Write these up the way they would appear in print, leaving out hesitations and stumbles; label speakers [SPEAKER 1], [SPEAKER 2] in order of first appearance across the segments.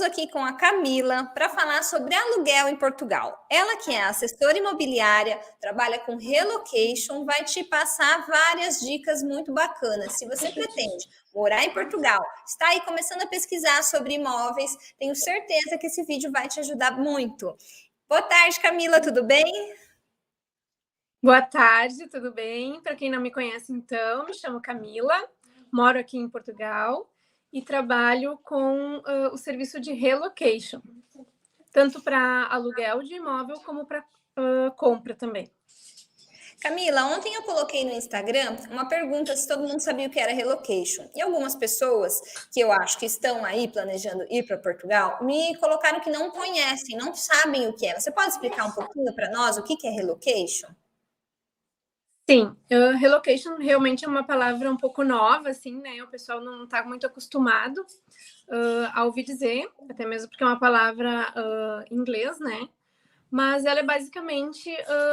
[SPEAKER 1] Estamos aqui com a Camila para falar sobre aluguel em Portugal. Ela que é assessora imobiliária, trabalha com relocation, vai te passar várias dicas muito bacanas. Se você pretende morar em Portugal, está aí começando a pesquisar sobre imóveis, tenho certeza que esse vídeo vai te ajudar muito. Boa tarde, Camila, tudo bem?
[SPEAKER 2] Boa tarde, tudo bem? Para quem não me conhece, então, me chamo Camila, moro aqui em Portugal e trabalho com o serviço de relocation, tanto para aluguel de imóvel como para compra também.
[SPEAKER 1] Camila, ontem eu coloquei no Instagram uma pergunta se todo mundo sabia o que era relocation. E algumas pessoas que eu acho que estão aí planejando ir para Portugal me colocaram que não conhecem, não sabem o que é. Você pode explicar um pouquinho para nós o que é relocation?
[SPEAKER 2] Sim, relocation realmente é uma palavra um pouco nova, assim, né? O pessoal não está muito acostumado a ouvir dizer, até mesmo porque é uma palavra em inglês, né? Mas ela é basicamente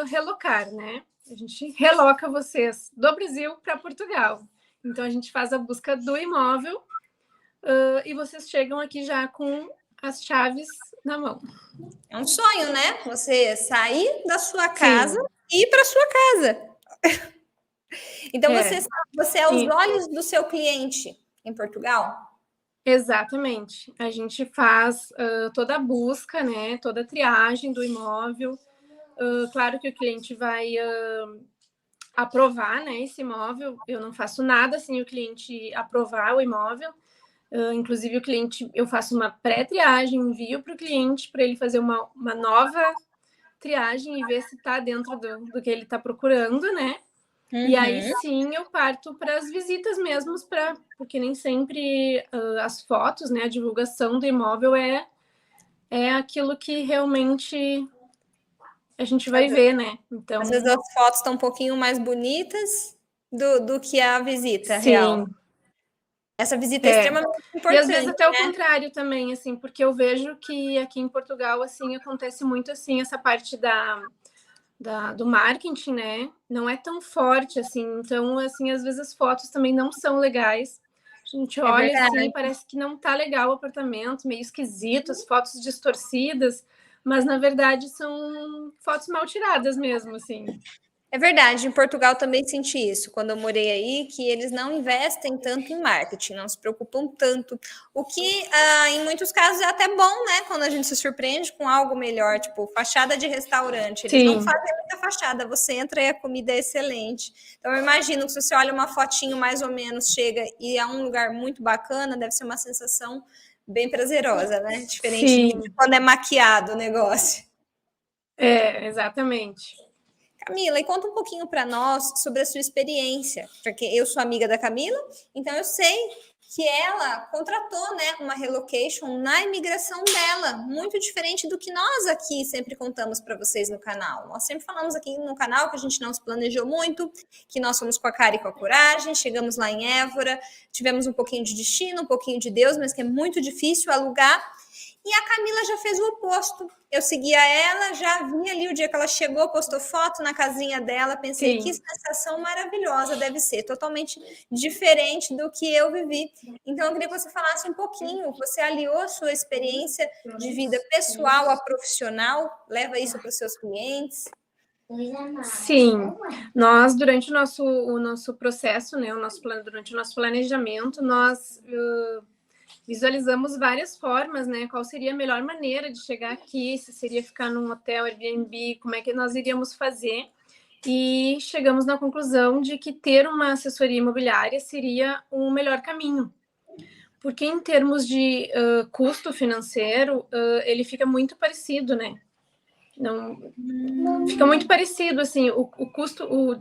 [SPEAKER 2] relocar, né? A gente reloca vocês do Brasil para Portugal. Então, a gente faz a busca do imóvel e vocês chegam aqui já com as chaves na mão.
[SPEAKER 1] É um sonho, né? Você sair da sua casa
[SPEAKER 2] Sim.
[SPEAKER 1] e ir para sua casa. Então, você é os
[SPEAKER 2] Sim.
[SPEAKER 1] olhos do seu cliente em Portugal?
[SPEAKER 2] Exatamente. A gente faz toda a busca, né? Toda a triagem do imóvel. Claro que o cliente vai aprovar, né, esse imóvel. Eu não faço nada sem o cliente aprovar o imóvel. Inclusive, o cliente, eu faço uma pré-triagem, envio para o cliente para ele fazer uma nova triagem e ver se está dentro do que ele está procurando, né?
[SPEAKER 1] Uhum.
[SPEAKER 2] E aí sim eu parto para as visitas mesmo, porque nem sempre as fotos, né, a divulgação do imóvel é aquilo que realmente a gente vai ver, né? Então,
[SPEAKER 1] às vezes as fotos estão um pouquinho mais bonitas do que a visita real.
[SPEAKER 2] sim.
[SPEAKER 1] Essa visita é extremamente importante.
[SPEAKER 2] E às vezes até
[SPEAKER 1] né?
[SPEAKER 2] o contrário também, assim, porque eu vejo que aqui em Portugal, assim, acontece muito, assim, essa parte do marketing, né? Não é tão forte, assim. Então, assim, às vezes as fotos também não são legais. A gente olha, assim, parece que não tá legal o apartamento, meio esquisito, as fotos distorcidas, mas, na verdade, são fotos mal tiradas mesmo, assim.
[SPEAKER 1] É verdade, em Portugal também senti isso, quando eu morei aí, que eles não investem tanto em marketing, não se preocupam tanto. O que, em muitos casos, é até bom, né? Quando a gente se surpreende com algo melhor, tipo fachada de restaurante. Eles não fazem muita fachada, você entra e a comida é excelente. Então, eu imagino que se você olha uma fotinho mais ou menos, chega e é um lugar muito bacana, deve ser uma sensação bem prazerosa, né? Diferente de quando é maquiado o negócio.
[SPEAKER 2] Exatamente.
[SPEAKER 1] Camila, e conta um pouquinho para nós sobre a sua experiência, porque eu sou amiga da Camila, então eu sei que ela contratou, né, uma relocation na imigração dela, muito diferente do que nós aqui sempre contamos para vocês no canal. Nós sempre falamos aqui no canal que a gente não se planejou muito, que nós fomos com a cara e com a coragem, chegamos lá em Évora, tivemos um pouquinho de destino, um pouquinho de Deus, mas que é muito difícil alugar. E a Camila já fez o oposto. Eu seguia ela, já vi ali o dia que ela chegou, postou foto na casinha dela, pensei, que sensação maravilhosa deve ser, totalmente diferente do que eu vivi. Então, eu queria que você falasse um pouquinho, você aliou a sua experiência de vida pessoal a profissional, leva isso para os seus clientes?
[SPEAKER 2] Sim, nós, durante o nosso processo, né, durante o nosso planejamento, nós visualizamos várias formas, né? Qual seria a melhor maneira de chegar aqui, se seria ficar num hotel, Airbnb, como é que nós iríamos fazer. E chegamos na conclusão de que ter uma assessoria imobiliária seria o melhor caminho. Porque em termos de custo financeiro, ele fica muito parecido, né? Não fica muito parecido, assim, o custo o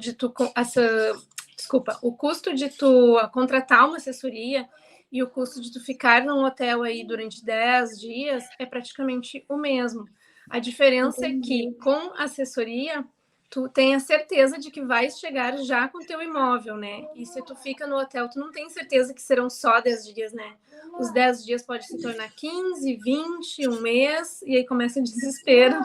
[SPEAKER 2] custo de tu contratar uma assessoria e o custo de tu ficar num hotel aí durante 10 dias é praticamente o mesmo. A diferença é que com assessoria tu tem a certeza de que vais chegar já com o teu imóvel, né? E se tu fica no hotel, tu não tem certeza que serão só 10 dias, né? Os 10 dias pode se tornar 15, 20, um mês, e aí começa o desespero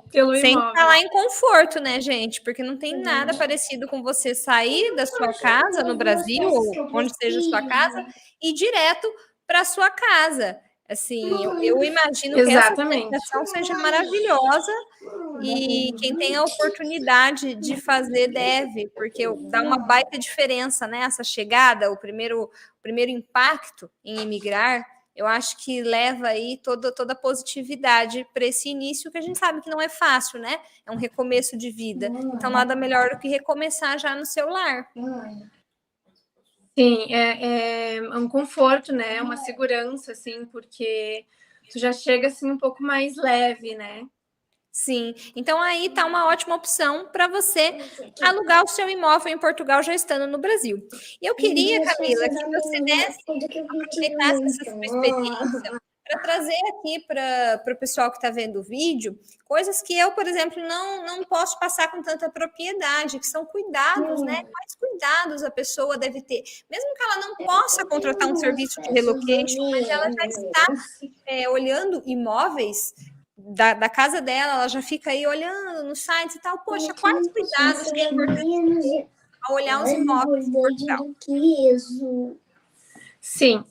[SPEAKER 2] pelo
[SPEAKER 1] Sem
[SPEAKER 2] imóvel.
[SPEAKER 1] falar em conforto, né, gente? Porque não tem nada parecido com você sair da sua casa no Brasil, ou onde seja a sua casa, e ir direto para a sua casa. Assim, eu imagino que essa
[SPEAKER 2] Exatamente.
[SPEAKER 1] sensação seja maravilhosa e quem tem a oportunidade de fazer deve, porque dá uma baita diferença, né? Essa chegada, o primeiro impacto em emigrar, eu acho que leva aí toda a positividade para esse início, que a gente sabe que não é fácil, né? É um recomeço de vida. Então, nada melhor do que recomeçar já no seu lar.
[SPEAKER 2] Sim, é um conforto, né? Uma segurança, assim, porque tu já chega assim um pouco mais leve, né?
[SPEAKER 1] Sim, então aí tá uma ótima opção para você alugar o seu imóvel em Portugal já estando no Brasil. E eu queria, Camila, que você aproveitasse essa sua experiência para trazer aqui para o pessoal que está vendo o vídeo coisas que eu, por exemplo, não posso passar com tanta propriedade, que são cuidados, né? Quais cuidados a pessoa deve ter? Mesmo que ela não possa contratar um serviço de relocation, mas ela já está olhando imóveis da casa dela, ela já fica aí olhando nos sites e tal. Poxa, quais cuidados que é importante ao olhar os imóveis em Portugal?
[SPEAKER 2] Sim,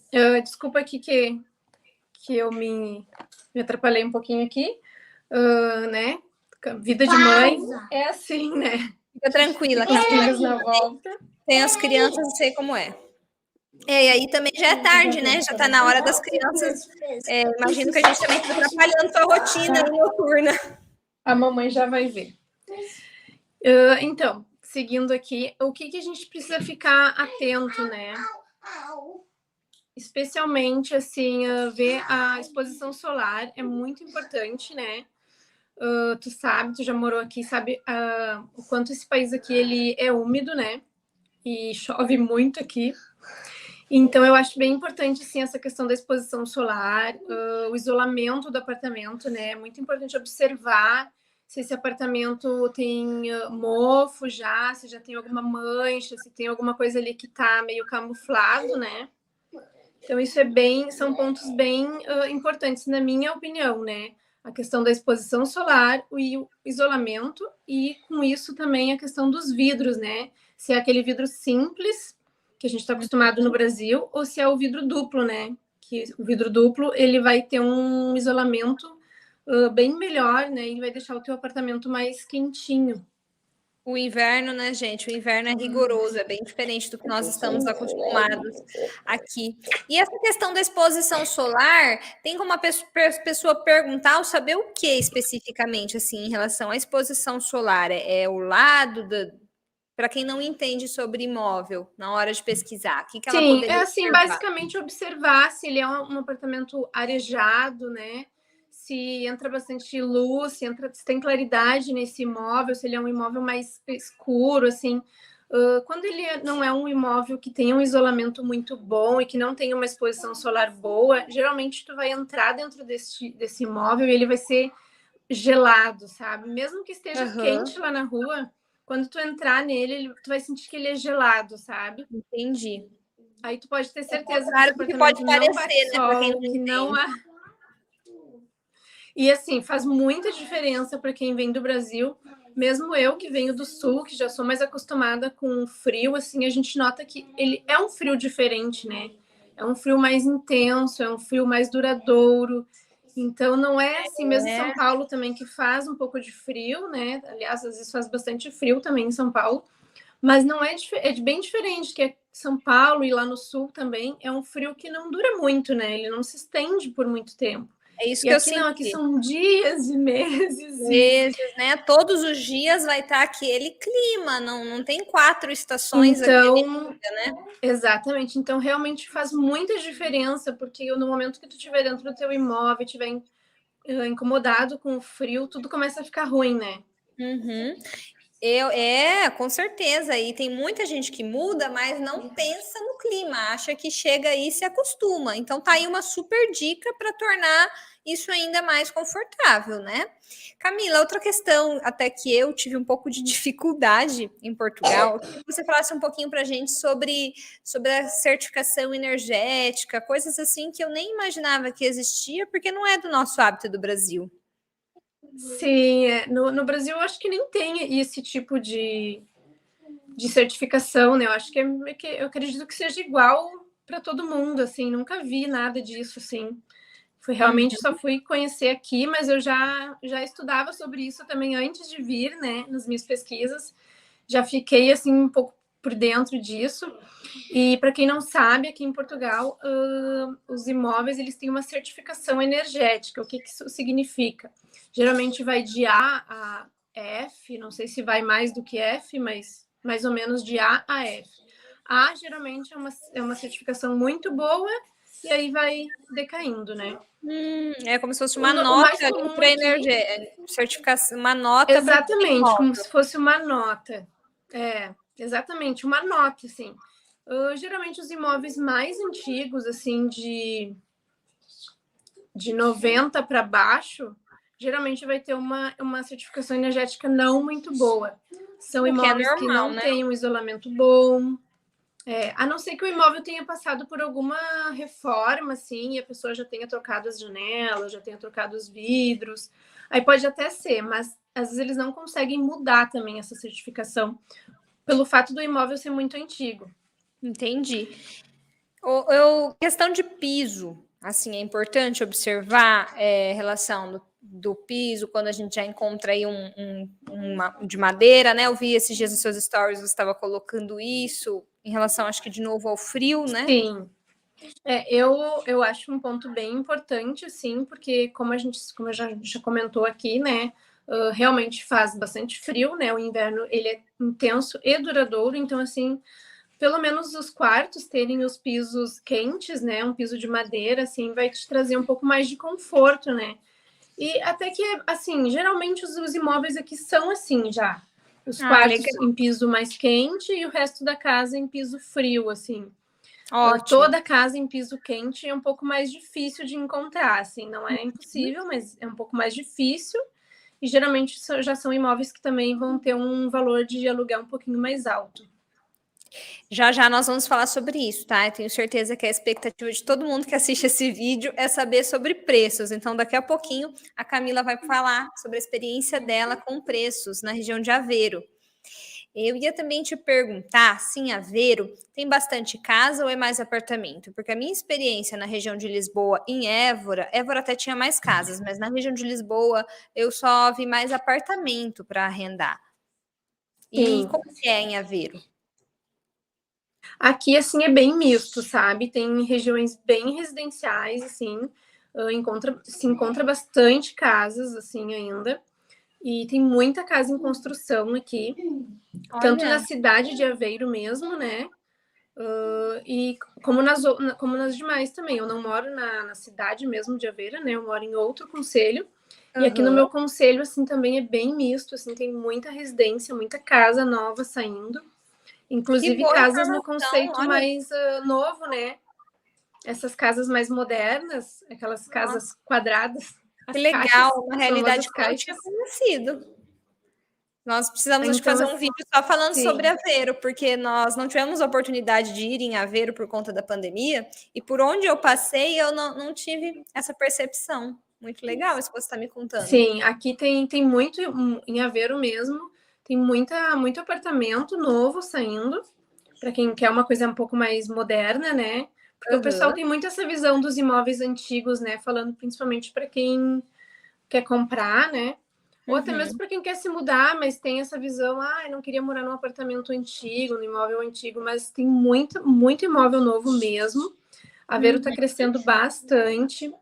[SPEAKER 2] desculpa aqui que eu me atrapalhei um pouquinho aqui, né? Vida de mãe é assim, né?
[SPEAKER 1] Fica tranquila,
[SPEAKER 2] com os
[SPEAKER 1] Camila.
[SPEAKER 2] filhos na volta.
[SPEAKER 1] Tem as crianças, sei como é. E aí também já é tarde, né? Já está na hora das crianças. Imagino que a gente também está atrapalhando sua rotina noturna.
[SPEAKER 2] A mamãe já vai ver. Então, seguindo aqui, o que a gente precisa ficar atento, né? Especialmente, assim, ver a exposição solar é muito importante, né? Tu já morou aqui, sabe o quanto esse país aqui ele é úmido, né? E chove muito aqui. Então, eu acho bem importante, assim, essa questão da exposição solar, o isolamento do apartamento, né? É muito importante observar se esse apartamento tem mofo já, se já tem alguma mancha, se tem alguma coisa ali que tá meio camuflado, né? Então, isso são pontos bem importantes, na minha opinião, né? A questão da exposição solar, o isolamento e, com isso, também a questão dos vidros, né? Se é aquele vidro simples, que a gente está acostumado no Brasil, ou se é o vidro duplo, né? Que o vidro duplo, ele vai ter um isolamento bem melhor, né? E vai deixar o teu apartamento mais quentinho.
[SPEAKER 1] O inverno, né, gente? O inverno é rigoroso, é bem diferente do que nós estamos acostumados aqui. E essa questão da exposição solar, tem como a pessoa perguntar ou saber o que especificamente, assim, em relação à exposição solar? É o lado para quem não entende sobre imóvel, na hora de pesquisar, o que ela
[SPEAKER 2] Sim,
[SPEAKER 1] poderia
[SPEAKER 2] assim,
[SPEAKER 1] observar?
[SPEAKER 2] basicamente observar se ele é um apartamento arejado, né? Se entra bastante luz, se tem claridade nesse imóvel, se ele é um imóvel mais escuro, assim. Quando ele não é um imóvel que tenha um isolamento muito bom e que não tenha uma exposição solar boa, geralmente tu vai entrar dentro desse imóvel e ele vai ser gelado, sabe? Mesmo que esteja quente lá na rua, quando tu entrar nele, tu vai sentir que ele é gelado, sabe?
[SPEAKER 1] Entendi.
[SPEAKER 2] Aí tu pode ter certeza
[SPEAKER 1] Claro
[SPEAKER 2] que
[SPEAKER 1] que pode
[SPEAKER 2] não
[SPEAKER 1] parecer,
[SPEAKER 2] bate
[SPEAKER 1] né, para quem
[SPEAKER 2] sol,
[SPEAKER 1] não
[SPEAKER 2] que não
[SPEAKER 1] entende.
[SPEAKER 2] há. E assim, faz muita diferença para quem vem do Brasil. Mesmo eu que venho do sul, que já sou mais acostumada com frio, assim, a gente nota que ele é um frio diferente, né? É um frio mais intenso, é um frio mais duradouro. Então não é assim, mesmo São Paulo também que faz um pouco de frio, né? Aliás, às vezes faz bastante frio também em São Paulo, mas não é, bem diferente, que é São Paulo e lá no sul também é um frio que não dura muito, né? Ele não se estende por muito tempo.
[SPEAKER 1] É isso
[SPEAKER 2] E
[SPEAKER 1] que eu
[SPEAKER 2] aqui não,
[SPEAKER 1] senti.
[SPEAKER 2] aqui são dias e meses.
[SPEAKER 1] Meses, né? Todos os dias vai estar aquele clima, não tem 4 estações
[SPEAKER 2] Então,
[SPEAKER 1] dia, né?
[SPEAKER 2] exatamente. Então, realmente faz muita diferença, porque no momento que tu estiver dentro do teu imóvel, estiver incomodado com o frio, tudo começa a ficar ruim, né?
[SPEAKER 1] Uhum. Com certeza. E tem muita gente que muda, mas não pensa no clima, acha que chega aí e se acostuma. Então tá aí uma super dica para tornar isso ainda mais confortável, né? Camila, outra questão, até que eu tive um pouco de dificuldade em Portugal, que você falasse um pouquinho para a gente sobre a certificação energética, coisas assim que eu nem imaginava que existia, porque não é do nosso hábito do Brasil.
[SPEAKER 2] Sim, no Brasil eu acho que nem tem esse tipo de certificação, né? Eu acho que eu acredito que seja igual para todo mundo, assim, nunca vi nada disso, assim. Realmente só fui conhecer aqui, mas eu já estudava sobre isso também antes de vir, né, nas minhas pesquisas. Já fiquei, assim, um pouco por dentro disso. E, para quem não sabe, aqui em Portugal, os imóveis, eles têm uma certificação energética. O que isso significa? Geralmente vai de A a F, não sei se vai mais do que F, mas mais ou menos de A a F. A, geralmente, é uma certificação muito boa, e aí vai decaindo, né?
[SPEAKER 1] É como se fosse uma
[SPEAKER 2] O
[SPEAKER 1] nota
[SPEAKER 2] mais comum
[SPEAKER 1] para
[SPEAKER 2] aqui...
[SPEAKER 1] energia, certificação, uma nota.
[SPEAKER 2] Exatamente, como se fosse uma nota. Exatamente, uma nota, assim. Geralmente os imóveis mais antigos, assim, de 90 para baixo, geralmente vai ter uma certificação energética não muito boa. São imóveis que não têm um isolamento bom, a não ser que o imóvel tenha passado por alguma reforma, assim, e a pessoa já tenha trocado as janelas, já tenha trocado os vidros. Aí pode até ser, mas às vezes eles não conseguem mudar também essa certificação, pelo fato do imóvel ser muito antigo.
[SPEAKER 1] Entendi. Questão de piso, assim, é importante observar a relação do piso, quando a gente já encontra aí uma de madeira, né? Eu vi esses dias nos seus stories, você estava colocando isso em relação, acho que de novo, ao frio, né?
[SPEAKER 2] Sim. Eu acho um ponto bem importante, assim, porque como a gente já comentou aqui, né? Realmente faz bastante frio, né? O inverno, ele é intenso e duradouro, então, assim, pelo menos os quartos terem os pisos quentes, né? Um piso de madeira, assim, vai te trazer um pouco mais de conforto, né? E até que, assim, geralmente os imóveis aqui são assim já. Os quartos em piso mais quente e o resto da casa em piso frio, assim. Toda casa em piso quente é um pouco mais difícil de encontrar, assim. Não é impossível, mas é um pouco mais difícil. E geralmente já são imóveis que também vão ter um valor de aluguel um pouquinho mais alto.
[SPEAKER 1] Já já nós vamos falar sobre isso, tá? Eu tenho certeza que a expectativa de todo mundo que assiste esse vídeo é saber sobre preços. Então, daqui a pouquinho, a Camila vai falar sobre a experiência dela com preços na região de Aveiro. Eu ia também te perguntar se em Aveiro tem bastante casa ou é mais apartamento? Porque a minha experiência na região de Lisboa, em Évora até tinha mais casas, mas na região de Lisboa eu só vi mais apartamento para arrendar. E como que é em Aveiro?
[SPEAKER 2] Aqui, assim, é bem misto, sabe? Tem regiões bem residenciais, assim, se encontra bastante casas, assim, ainda. E tem muita casa em construção aqui, tanto na cidade de Aveiro mesmo, né? E como nas demais também. Eu não moro na cidade mesmo de Aveiro, né? Eu moro em outro concelho. E aqui no meu concelho, assim, também é bem misto, assim, tem muita residência, muita casa nova saindo. Inclusive casas no conceito mais novo, né? Essas casas mais modernas, aquelas casas quadradas.
[SPEAKER 1] Que legal, na realidade que eu não tinha conhecido. Nós precisamos acho, fazer um vídeo só falando sobre Aveiro, porque nós não tivemos oportunidade de ir em Aveiro por conta da pandemia, e por onde eu passei, eu não tive essa percepção. Muito legal isso que você está me contando.
[SPEAKER 2] Sim, aqui tem muito, em Aveiro mesmo, tem muito apartamento novo saindo, para quem quer uma coisa um pouco mais moderna, né? Porque o pessoal tem muito essa visão dos imóveis antigos, né? Falando principalmente para quem quer comprar, né? Ou até mesmo para quem quer se mudar, mas tem essa visão, eu não queria morar num apartamento antigo, num imóvel antigo, mas tem muito imóvel novo mesmo. Aveiro está crescendo bastante.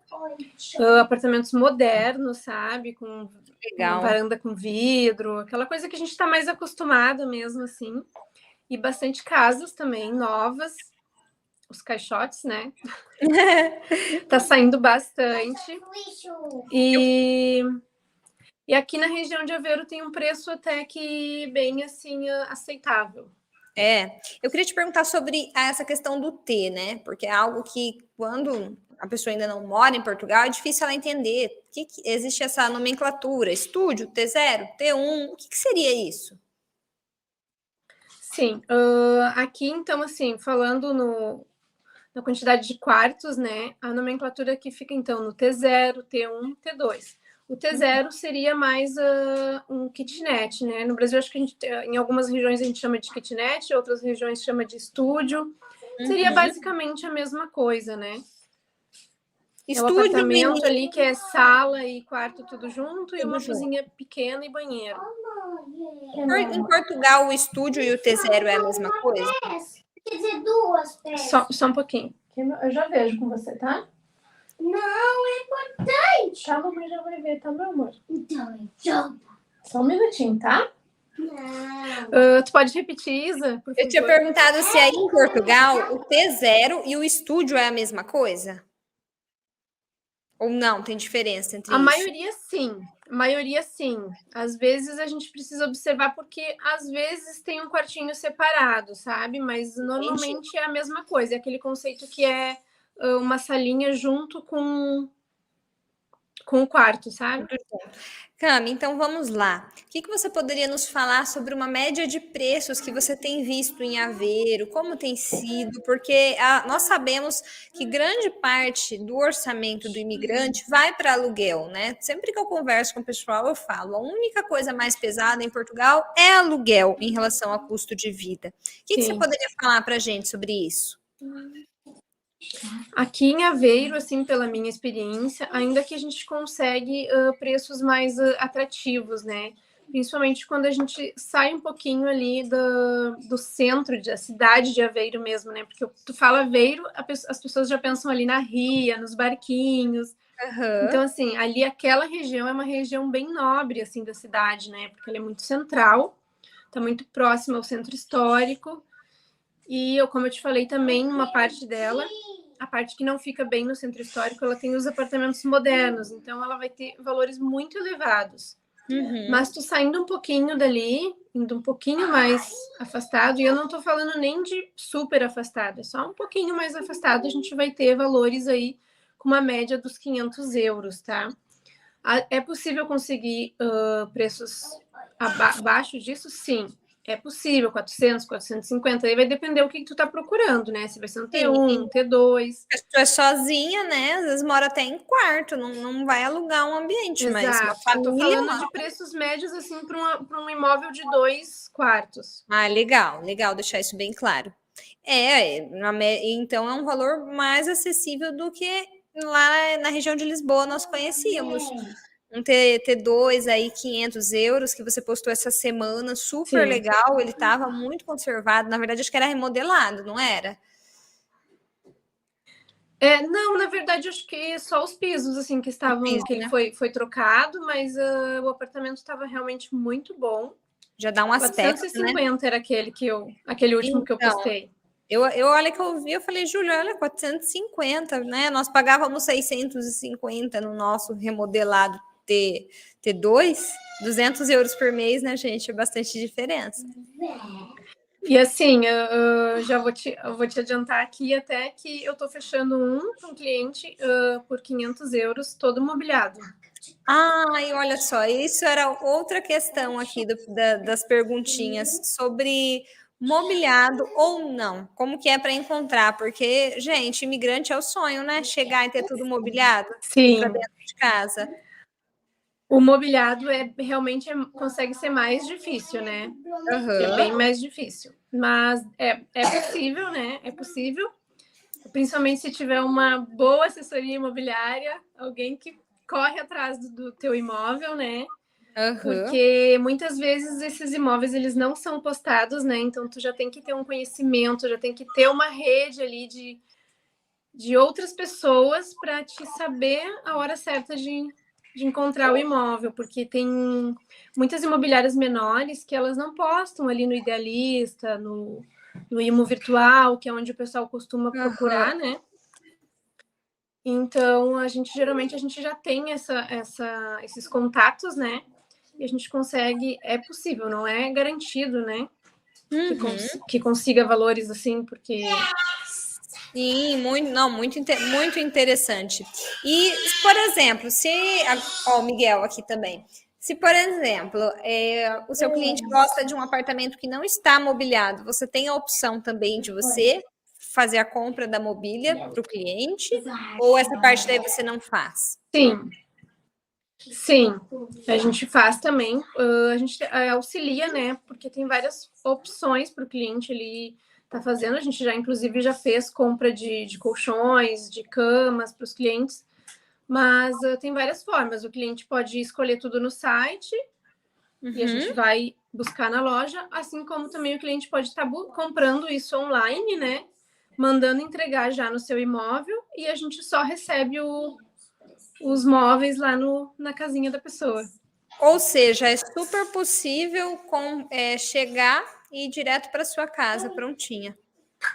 [SPEAKER 2] Apartamentos modernos, sabe? Com varanda com vidro, aquela coisa que a gente está mais acostumado mesmo, assim. E bastante casas também, novas. Os caixotes, né? Tá saindo bastante. E aqui na região de Aveiro tem um preço até que bem, assim, aceitável.
[SPEAKER 1] Eu queria te perguntar sobre essa questão do T, né? Porque é algo que, quando a pessoa ainda não mora em Portugal, é difícil ela entender. Que existe essa nomenclatura? Estúdio, T0, T1, o que seria isso?
[SPEAKER 2] Sim, aqui, então, assim, falando na quantidade de quartos, né? A nomenclatura aqui fica, então, no T0, T1, T2. O T0 seria mais um kitnet, né? No Brasil, acho que em algumas regiões a gente chama de kitnet, outras regiões chama de estúdio. Seria basicamente a mesma coisa, né? É o
[SPEAKER 1] Estúdio,
[SPEAKER 2] apartamento
[SPEAKER 1] mini,
[SPEAKER 2] ali que é sala e quarto tudo junto e
[SPEAKER 1] tudo
[SPEAKER 2] uma
[SPEAKER 1] junto.
[SPEAKER 2] cozinha pequena e banheiro.
[SPEAKER 1] Em Portugal, o estúdio e o T0 é a mesma coisa?
[SPEAKER 3] Quer dizer, duas peças.
[SPEAKER 2] Só um pouquinho. Eu já vejo com você, tá?
[SPEAKER 3] Não, é importante.
[SPEAKER 2] Tá, mamãe já vai ver, tá, meu amor?
[SPEAKER 3] Então.
[SPEAKER 2] Só um minutinho, tá?
[SPEAKER 3] Não.
[SPEAKER 2] Tu pode repetir, Isa, por
[SPEAKER 1] Eu tinha
[SPEAKER 2] favor?
[SPEAKER 1] perguntado se aí em Portugal o T0 e o estúdio é a mesma coisa? Ou não, tem diferença entre
[SPEAKER 2] A
[SPEAKER 1] isso?
[SPEAKER 2] maioria sim. A maioria sim. Às vezes a gente precisa observar porque às vezes tem um quartinho separado, sabe? Mas normalmente é a mesma coisa. É aquele conceito que é uma salinha junto com o quarto, sabe?
[SPEAKER 1] Cami, então vamos lá. O que você poderia nos falar sobre uma média de preços que você tem visto em Aveiro? Como tem sido? Porque nós sabemos que grande parte do orçamento do imigrante vai para aluguel, né? Sempre que eu converso com o pessoal, eu falo: a única coisa mais pesada em Portugal é aluguel em relação ao custo de vida. O que você poderia falar para a gente sobre isso?
[SPEAKER 2] Aqui em Aveiro, assim, pela minha experiência, ainda que a gente consegue preços mais atrativos, né? Principalmente quando a gente sai um pouquinho ali do centro da cidade de Aveiro mesmo, né? Porque tu fala Aveiro, as pessoas já pensam ali na ria, nos barquinhos. Então, assim, ali aquela região é uma região bem nobre, assim, da cidade, né? Porque ela é muito central, tá muito próxima ao centro histórico. E, como eu te falei também, uma parte dela, a parte que não fica bem no centro histórico, ela tem os apartamentos modernos, então ela vai ter valores muito elevados. Mas tu saindo um pouquinho dali, indo um pouquinho mais afastado, e eu não tô falando nem de super afastado, é só um pouquinho mais afastado, a gente vai ter valores aí com uma média dos 500 euros, tá? É possível conseguir preços abaixo disso? Sim. É possível, 400, 450, aí vai depender o que tu tá procurando, né? Se vai ser um T1, um T2.
[SPEAKER 1] A pessoa é sozinha, né? Às vezes mora até em quarto, não vai alugar um ambiente, mas uma
[SPEAKER 2] Exato. Eu tô
[SPEAKER 1] família.
[SPEAKER 2] falando de preços médios, assim, para um imóvel de 2 quartos.
[SPEAKER 1] Ah, legal, legal deixar isso bem claro. Então é um valor mais acessível do que lá na região de Lisboa nós conhecíamos. Um T2 aí, 500 euros, que você postou essa semana, super
[SPEAKER 2] Sim.
[SPEAKER 1] legal, ele estava muito conservado, na verdade acho que era remodelado, não era?
[SPEAKER 2] Não, na verdade, acho que só os pisos, assim, que estavam,
[SPEAKER 1] piso,
[SPEAKER 2] que ele
[SPEAKER 1] né?
[SPEAKER 2] foi trocado, mas o apartamento estava realmente muito bom.
[SPEAKER 1] Já dá um aspecto, né?
[SPEAKER 2] 450 era aquele último que eu
[SPEAKER 1] Então,
[SPEAKER 2] postei.
[SPEAKER 1] olha que eu vi, eu falei, Júlia, olha, 450, né? Nós pagávamos 650 no nosso remodelado T2, 200 euros por mês, né, gente? É bastante diferença.
[SPEAKER 2] E assim, eu vou te adiantar aqui até que eu estou fechando para um cliente por 500 euros, todo mobiliado.
[SPEAKER 1] E olha só, isso era outra questão aqui das perguntinhas sobre mobiliado ou não. Como que é para encontrar? Porque, gente, imigrante é o sonho, né? Chegar e ter tudo mobiliado para dentro de casa.
[SPEAKER 2] O mobiliado realmente consegue ser mais difícil, né? É bem mais difícil. Mas é possível, né? É possível. Principalmente se tiver uma boa assessoria imobiliária, alguém que corre atrás do teu imóvel, né? Porque muitas vezes esses imóveis eles não são postados, né? Então tu já tem que ter um conhecimento, já tem que ter uma rede ali de outras pessoas para te saber a hora certa de encontrar o imóvel, porque tem muitas imobiliárias menores que elas não postam ali no Idealista, no Imo Virtual, que é onde o pessoal costuma procurar, né? Então, geralmente a gente já tem esses contatos, né? E a gente consegue, é possível, não é garantido, né? Que consiga valores assim, porque...
[SPEAKER 1] Sim, muito interessante. E, por exemplo, o Miguel aqui também. Se, por exemplo, o seu cliente gosta de um apartamento que não está mobiliado, você tem a opção também de você fazer a compra da mobília para o cliente? Ou essa parte daí você não faz?
[SPEAKER 2] Sim, a gente faz também. A gente auxilia, né? Porque tem várias opções para o cliente ele tá fazendo. A gente já, inclusive, já fez compra de colchões, de camas para os clientes. Mas tem várias formas. O cliente pode escolher tudo no site e a gente vai buscar na loja, assim como também o cliente pode estar comprando isso online, né? Mandando entregar já no seu imóvel e a gente só recebe os móveis lá na casinha da pessoa.
[SPEAKER 1] Ou seja, é super possível chegar e ir direto para sua casa, prontinha.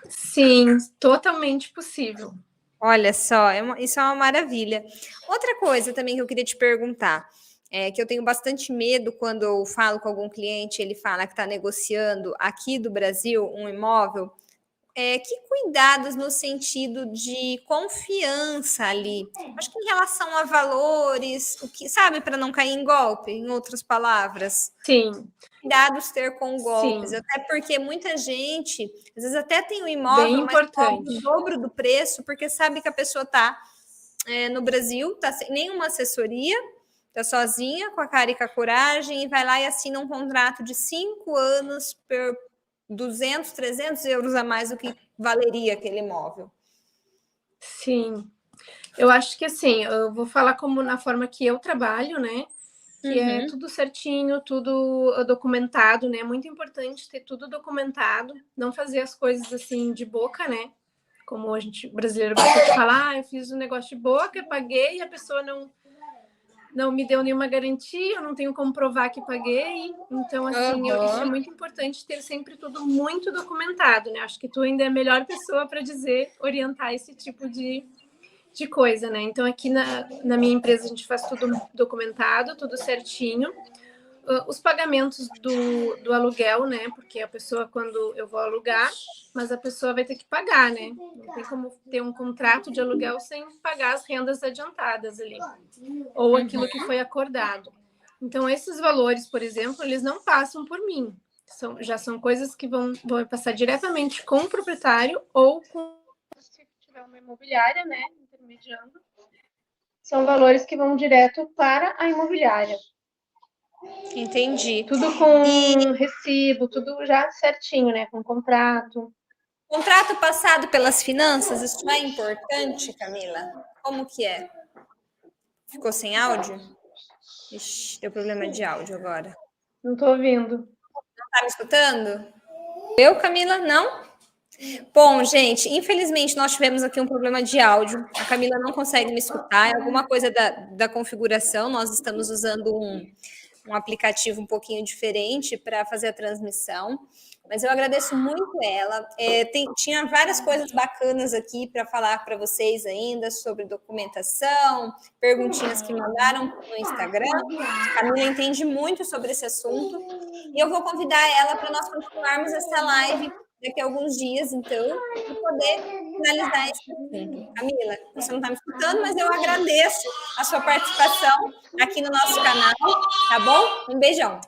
[SPEAKER 2] Sim, totalmente possível.
[SPEAKER 1] Olha só, isso é uma maravilha. Outra coisa também que eu queria te perguntar, é que eu tenho bastante medo quando eu falo com algum cliente, ele fala que está negociando aqui do Brasil um imóvel. Que cuidados no sentido de confiança ali? Acho que em relação a valores, o que sabe, para não cair em golpe, em outras palavras.
[SPEAKER 2] Sim.
[SPEAKER 1] Cuidados ter com golpes,
[SPEAKER 2] Sim.
[SPEAKER 1] até porque muita gente, às vezes até tem um
[SPEAKER 2] Bem
[SPEAKER 1] imóvel, mas cobra
[SPEAKER 2] importante.
[SPEAKER 1] o dobro do preço, porque sabe que a pessoa está no Brasil, está sem nenhuma assessoria, está sozinha, com a cara e com a coragem, e vai lá e assina um contrato de 5 anos por 200, 300 euros a mais do que valeria aquele imóvel.
[SPEAKER 2] Sim. Eu acho que assim, eu vou falar como na forma que eu trabalho, né? Que é tudo certinho, tudo documentado, né? Muito importante ter tudo documentado, não fazer as coisas assim de boca, né? Como a gente brasileiro gosta de falar, eu fiz um negócio de boca, paguei e a pessoa não me deu nenhuma garantia, eu não tenho como provar que paguei. Então, assim, isso é muito importante ter sempre tudo muito documentado, né? Acho que tu ainda é a melhor pessoa para orientar esse tipo de coisa, né? Então, aqui na minha empresa, a gente faz tudo documentado, tudo certinho. Os pagamentos do aluguel, né? Porque a pessoa, quando eu vou alugar, mas a pessoa vai ter que pagar, né? Não tem como ter um contrato de aluguel sem pagar as rendas adiantadas ali, ou aquilo que foi acordado. Então, esses valores, por exemplo, eles não passam por mim. Já são coisas que vão passar diretamente com o proprietário ou com, se tiver uma imobiliária, né? Intermediando. São valores que vão direto para a imobiliária.
[SPEAKER 1] Entendi.
[SPEAKER 2] Tudo com recibo, tudo já certinho, né? Com contrato.
[SPEAKER 1] Contrato passado pelas finanças, isso é importante, Camila? Como que é? Ficou sem áudio? Ixi, deu problema de áudio agora.
[SPEAKER 2] Não estou ouvindo.
[SPEAKER 1] Não tá me escutando? Eu, Camila? Não? Bom, gente, infelizmente nós tivemos aqui um problema de áudio. A Camila não consegue me escutar. É alguma coisa da configuração. Nós estamos usando um aplicativo um pouquinho diferente para fazer a transmissão. Mas eu agradeço muito ela. Tinha várias coisas bacanas aqui para falar para vocês ainda sobre documentação, perguntinhas que mandaram no Instagram. A Camila entende muito sobre esse assunto. E eu vou convidar ela para nós continuarmos essa live daqui a alguns dias, então, para poder finalizar esse assunto. Camila, você não está me escutando, mas eu agradeço a sua participação aqui no nosso canal, tá bom? Um beijão.